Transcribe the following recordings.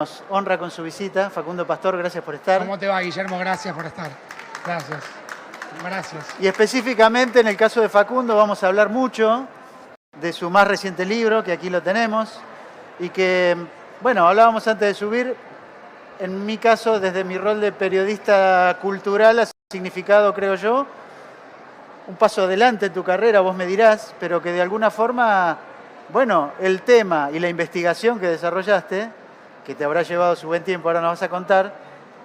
Nos honra con su visita. Facundo Pastor, gracias por estar. ¿Cómo te va, Guillermo? Gracias por estar. Gracias. Gracias. Y específicamente en el caso de Facundo vamos a hablar mucho de su más reciente libro, que aquí lo tenemos, y que, bueno, hablábamos antes de subir. En mi caso, desde mi rol de periodista cultural, ha significado, creo yo, un paso adelante en tu carrera, vos me dirás, pero que de alguna forma, bueno, el tema y la investigación que desarrollaste, que te habrá llevado su buen tiempo, ahora nos vas a contar,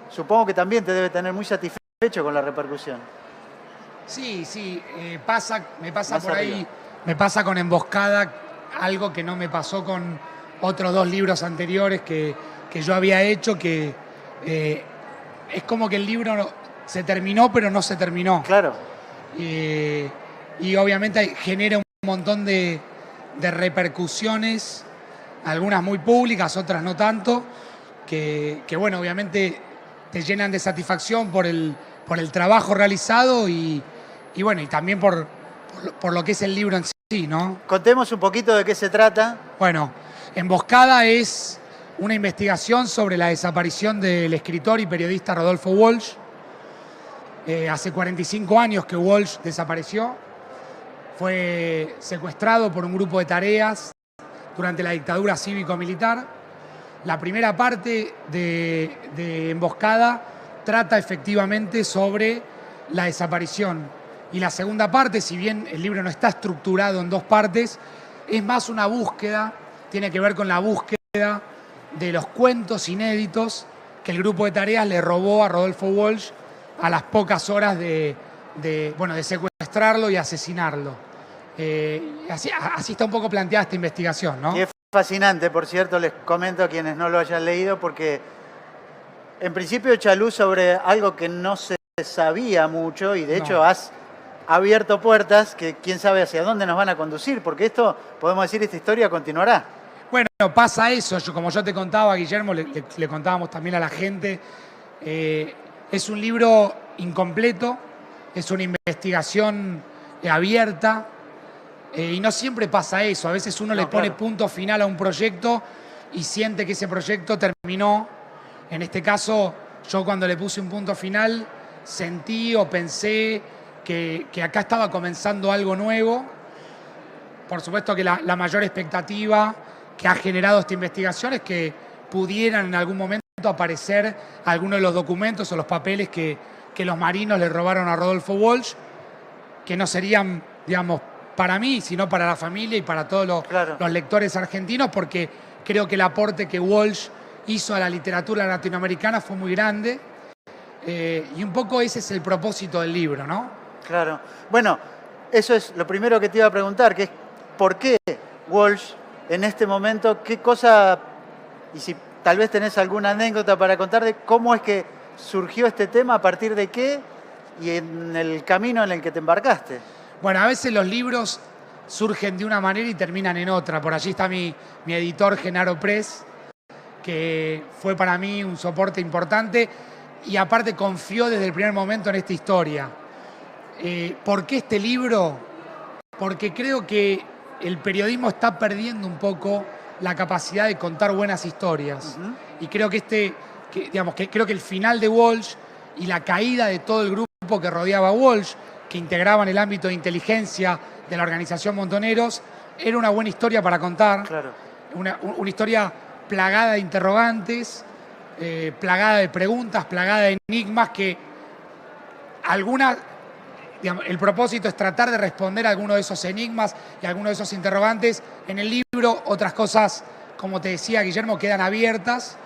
supongo que también te debe tener muy satisfecho con la repercusión. Sí, me pasa Más por arriba. ahí, me pasa con Emboscada, algo que no me pasó con otros dos libros anteriores que yo había hecho, que es como que el libro se terminó, pero no se terminó. Claro. Y obviamente genera un montón de repercusiones, algunas muy públicas, otras no tanto, que bueno, obviamente te llenan de satisfacción por el trabajo realizado y bueno, y también por lo que es el libro en sí, ¿no? Contemos un poquito de qué se trata. Bueno, Emboscada es una investigación sobre la desaparición del escritor y periodista Rodolfo Walsh. Hace 45 años que Walsh desapareció. Fue secuestrado por un grupo de tareas durante la dictadura cívico-militar. La primera parte de Emboscada trata efectivamente sobre la desaparición. Y la segunda parte, si bien el libro no está estructurado en dos partes, es más una búsqueda, tiene que ver con la búsqueda de los cuentos inéditos que el grupo de tareas le robó a Rodolfo Walsh a las pocas horas de secuestrarlo y asesinarlo. Así está un poco planteada esta investigación, ¿no? Y es fascinante, por cierto, les comento a quienes no lo hayan leído, porque en principio echa luz sobre algo que no se sabía mucho y de hecho has abierto puertas que quién sabe hacia dónde nos van a conducir, porque esto, podemos decir, esta historia continuará. Bueno, pasa eso, como yo te contaba, Guillermo, le contábamos también a la gente, es un libro incompleto, es una investigación abierta, y no siempre pasa eso, a veces uno le pone punto final a un proyecto y siente que ese proyecto terminó. En este caso, yo cuando le puse un punto final, sentí o pensé que acá estaba comenzando algo nuevo. Por supuesto que la mayor expectativa que ha generado esta investigación es que pudieran en algún momento aparecer algunos de los documentos o los papeles que los marinos le robaron a Rodolfo Walsh, que no serían, digamos, para mí, sino para la familia y para todos los lectores argentinos, porque creo que el aporte que Walsh hizo a la literatura latinoamericana fue muy grande, y un poco ese es el propósito del libro, ¿no? Claro. Bueno, eso es lo primero que te iba a preguntar, que es ¿por qué Walsh en este momento, qué cosa, y si tal vez tenés alguna anécdota para contar de cómo es que surgió este tema, a partir de qué y en el camino en el que te embarcaste? Bueno, a veces los libros surgen de una manera y terminan en otra. Por allí está mi editor, Genaro Press, que fue para mí un soporte importante y aparte confió desde el primer momento en esta historia. ¿Por qué este libro? Porque creo que el periodismo está perdiendo un poco la capacidad de contar buenas historias. Y creo que creo que el final de Walsh y la caída de todo el grupo que rodeaba a Walsh, que integraban el ámbito de inteligencia de la organización Montoneros, era una buena historia para contar. Claro. Una historia plagada de interrogantes, plagada de preguntas, plagada de enigmas que algunas... el propósito es tratar de responder a alguno de esos enigmas y a alguno de esos interrogantes en el libro. Otras cosas, como te decía, Guillermo, quedan abiertas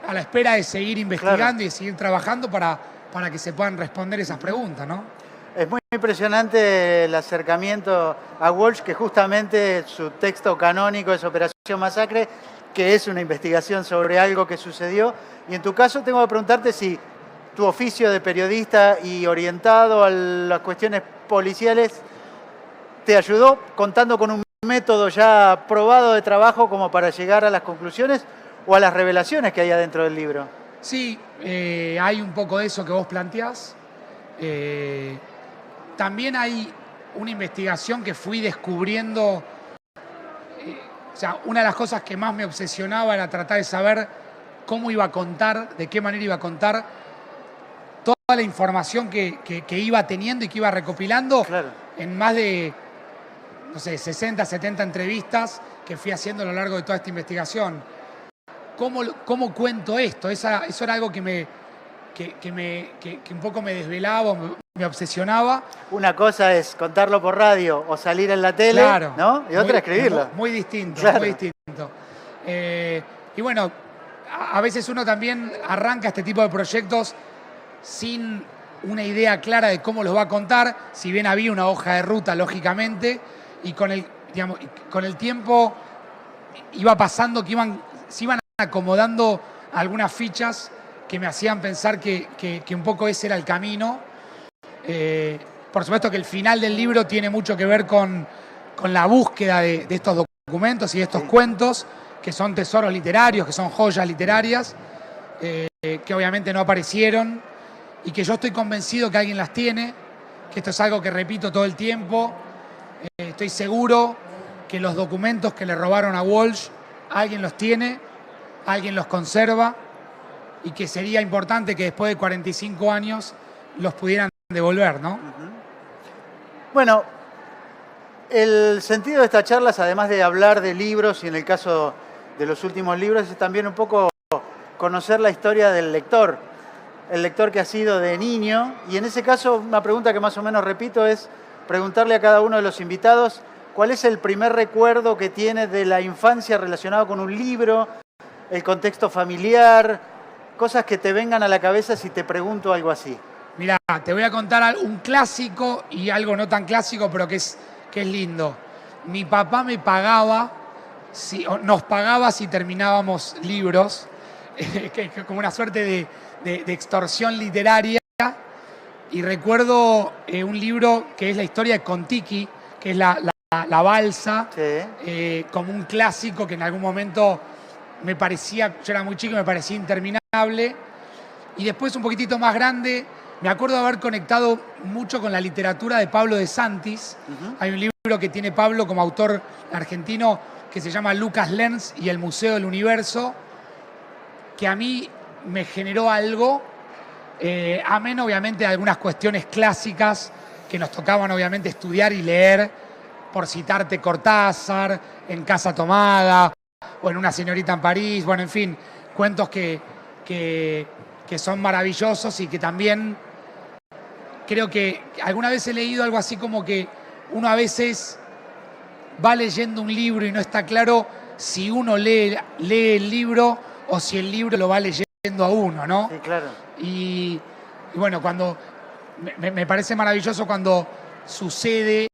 a la espera de seguir investigando y de seguir trabajando para que se puedan responder esas preguntas, ¿no? Es muy impresionante el acercamiento a Walsh, que justamente su texto canónico es Operación Masacre, que es una investigación sobre algo que sucedió. Y en tu caso tengo que preguntarte si tu oficio de periodista y orientado a las cuestiones policiales te ayudó contando con un método ya probado de trabajo como para llegar a las conclusiones o a las revelaciones que hay adentro del libro. Sí, hay un poco de eso que vos planteás. También hay una investigación que fui descubriendo O sea, una de las cosas que más me obsesionaba era tratar de saber cómo iba a contar, de qué manera iba a contar toda la información que iba teniendo y que iba recopilando Claro. en más de, no sé, 60, 70 entrevistas que fui haciendo a lo largo de toda esta investigación. ¿Cómo cuento esto? Eso era algo que un poco me desvelaba, me obsesionaba. Una cosa es contarlo por radio o salir en la tele, Claro, ¿no? Y otra escribirlo. Muy distinto, Claro. muy distinto. Y bueno, a veces uno también arranca este tipo de proyectos sin una idea clara de cómo los va a contar, si bien había una hoja de ruta, lógicamente, y con el tiempo iba pasando que se iban acomodando algunas fichas que me hacían pensar que un poco ese era el camino. Por supuesto que el final del libro tiene mucho que ver con la búsqueda de estos documentos y de estos cuentos, que son tesoros literarios, que son joyas literarias, que obviamente no aparecieron y que yo estoy convencido que alguien las tiene, que esto es algo que repito todo el tiempo. Estoy seguro que los documentos que le robaron a Walsh, alguien los tiene, alguien los conserva, y que sería importante que después de 45 años los pudieran devolver, ¿no? Bueno, el sentido de estas charlas, además de hablar de libros, y en el caso de los últimos libros, es también un poco conocer la historia del lector, el lector que ha sido de niño. Y en ese caso, una pregunta que más o menos repito es preguntarle a cada uno de los invitados cuál es el primer recuerdo que tiene de la infancia relacionado con un libro, el contexto familiar, cosas que te vengan a la cabeza si te pregunto algo así. Mirá, te voy a contar un clásico y algo no tan clásico, pero que es lindo. Mi papá me pagaba, nos pagaba si terminábamos libros, como una suerte de extorsión literaria. Y recuerdo un libro que es la historia de Kon-Tiki, que es la balsa, Sí. como un clásico que en algún momento me parecía, yo era muy chico y me parecía interminable. Y después, un poquitito más grande, me acuerdo de haber conectado mucho con la literatura de Pablo de Santis. Hay un libro que tiene Pablo como autor argentino que se llama Lucas Lenz y el Museo del Universo, que a mí me generó algo, amén obviamente de algunas cuestiones clásicas que nos tocaban obviamente estudiar y leer, por citarte Cortázar, En Casa Tomada, o en Una señorita en París, bueno, en fin, cuentos que son maravillosos y que también creo que alguna vez he leído algo así como que uno a veces va leyendo un libro y no está claro si uno lee el libro o si el libro lo va leyendo a uno, ¿no? Sí, claro. Y bueno, cuando me parece maravilloso cuando sucede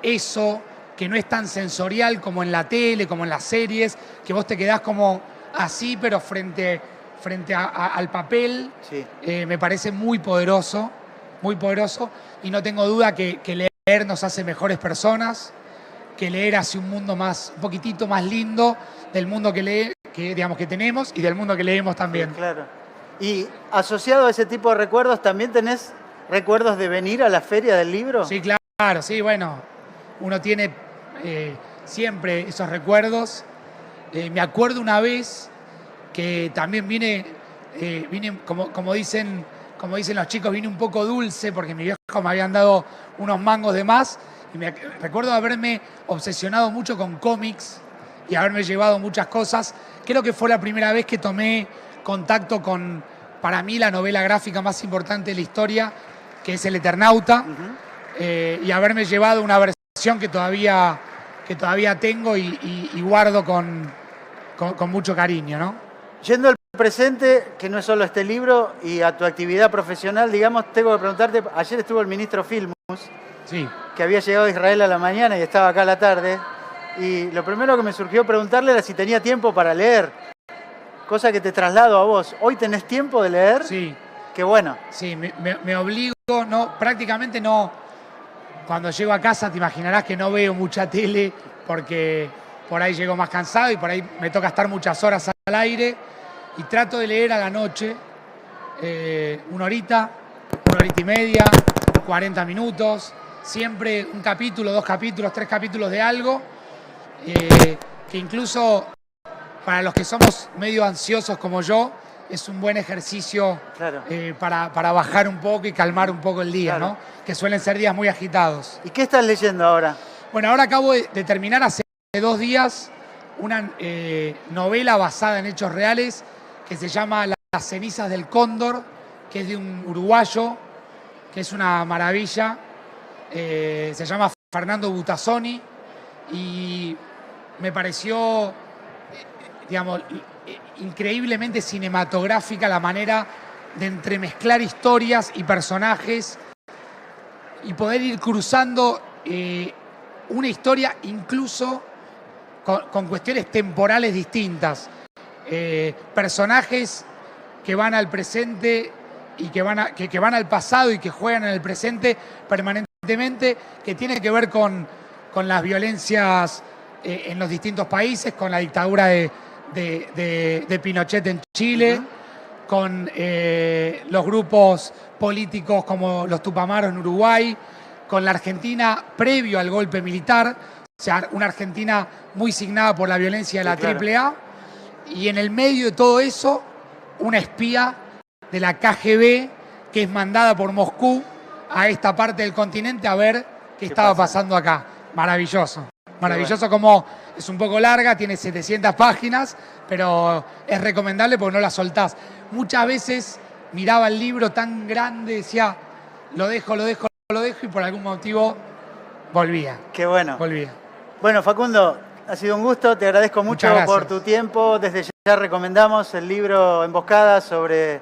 eso, que no es tan sensorial como en la tele, como en las series, que vos te quedás como así, pero frente al papel. Sí. Me parece muy poderoso, y no tengo duda que leer nos hace mejores personas, que leer hace un mundo un poquitito más lindo del mundo que tenemos y del mundo que leemos también. Sí, claro. Y asociado a ese tipo de recuerdos, ¿también tenés recuerdos de venir a la feria del libro? Sí, claro, sí, bueno, uno tiene siempre esos recuerdos. Me acuerdo una vez que también vine como dicen los chicos, vine un poco dulce porque mi viejo me habían dado unos mangos de más, y recuerdo haberme obsesionado mucho con cómics y haberme llevado muchas cosas. Creo que fue la primera vez que tomé contacto con, para mí, la novela gráfica más importante de la historia, que es El Eternauta, y haberme llevado una versión que todavía tengo y guardo con mucho cariño, ¿no? Yendo al presente, que no es solo este libro, y a tu actividad profesional, digamos, tengo que preguntarte, ayer estuvo el ministro Filmus, Sí. que había llegado a Israel a la mañana y estaba acá a la tarde, y lo primero que me surgió preguntarle era si tenía tiempo para leer, cosa que te traslado a vos. ¿Hoy tenés tiempo de leer? Sí. Qué bueno. Sí, me obligo, prácticamente no. Cuando llego a casa te imaginarás que no veo mucha tele porque por ahí llego más cansado y por ahí me toca estar muchas horas al aire, y trato de leer a la noche, una horita y media, 40 minutos, siempre un capítulo, 2 capítulos, 3 capítulos de algo, que incluso para los que somos medio ansiosos como yo, es un buen ejercicio Claro. para bajar un poco y calmar un poco el día, Claro. ¿no? Que suelen ser días muy agitados. ¿Y qué estás leyendo ahora? Bueno, ahora acabo de terminar hace 2 días una novela basada en hechos reales que se llama Las cenizas del cóndor, que es de un uruguayo, que es una maravilla. Se llama Fernando Butazzoni y me pareció, digamos, increíblemente cinematográfica la manera de entremezclar historias y personajes y poder ir cruzando una historia incluso con cuestiones temporales distintas. Personajes que van al presente y que van al pasado y que juegan en el presente permanentemente, que tiene que ver con las violencias en los distintos países, con la dictadura de Pinochet en Chile, con los grupos políticos como los Tupamaros en Uruguay, con la Argentina previo al golpe militar, o sea, una Argentina muy signada por la violencia de la AAA, y en el medio de todo eso, una espía de la KGB que es mandada por Moscú a esta parte del continente a ver qué estaba pasando acá. Maravilloso. Maravilloso, como es un poco larga, tiene 700 páginas, pero es recomendable porque no la soltás. Muchas veces miraba el libro tan grande, decía, lo dejo, y por algún motivo volvía. Qué bueno. Volvía. Bueno, Facundo, ha sido un gusto, te agradezco mucho por tu tiempo. Desde ya recomendamos el libro Emboscada sobre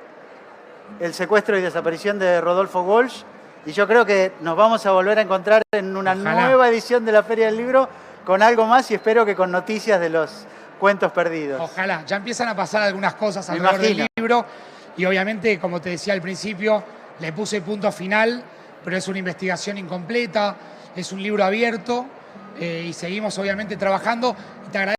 el secuestro y desaparición de Rodolfo Walsh. Y yo creo que nos vamos a volver a encontrar en una nueva edición de la Feria del Libro con algo más y espero que con noticias de los cuentos perdidos. Ojalá. Ya empiezan a pasar algunas cosas alrededor del libro y obviamente, como te decía al principio, le puse punto final, pero es una investigación incompleta, es un libro abierto y seguimos obviamente trabajando. Te agradezco